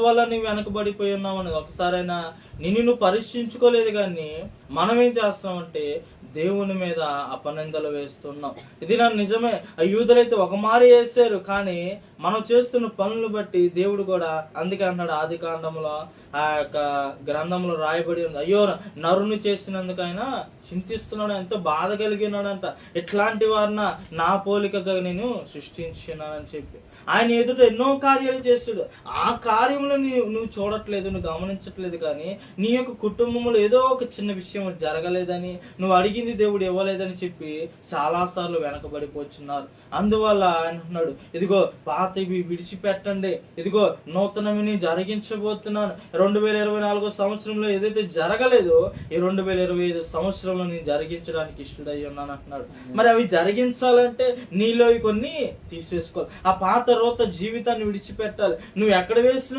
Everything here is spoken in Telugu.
వల్ల నువ్వు వెనకబడిపోయి ఉన్నావని ఒకసారైనా నువ్వు పరీక్షించుకోలేదు. కానీ మనం ఏం చేస్తామంటే దేవుని మీద అపనిందలు వేస్తున్నాం. ఇది నా నిజమే. ఆ యూదులైతే ఒక మారి వేశారు, కానీ మనం చేస్తున్న పనులు బట్టి దేవుడు కూడా అందుకే అన్నాడు ఆది కాండంలో ఆ యొక్క గ్రంథంలో రాయబడి ఉంది, అయ్యో నరుని చేసినందుకైనా చింతిస్తున్నాడు, ఎంతో బాధ కలిగినాడంట. ఇట్లాంటి వారిన నా పోలికగా నేను సృష్టించినానని చెప్పి ఆయన ఎదుట ఎన్నో కార్యాలు చేస్తాడు. ఆ కార్యంలో నువ్వు చూడట్లేదు, నువ్వు గమనించట్లేదు. కానీ నీ యొక్క కుటుంబంలో ఏదో ఒక చిన్న విషయం జరగలేదని, నువ్వు అడిగింది దేవుడు ఇవ్వలేదని చెప్పి చాలా సార్లు వెనకబడిపోతున్నారు. అందువల్ల ఆయన అంటున్నాడు, ఇదిగో పాతవి విడిచిపెట్టండి, ఇదిగో నూతనవి జరిగించబోతున్నాను. 2024 సంవత్సరంలో ఏదైతే జరగలేదో ఈ 2025 సంవత్సరంలో నేను జరిగించడానికి ఇష్టడై ఉన్నాను అంటున్నాడు. మరి అవి జరిగించాలంటే నీలో కొన్ని తీసేసుకోవాలి. ఆ పాత రోత జీవితాన్ని విడిచిపెట్టాలి. నువ్వు ఎక్కడ వేసిన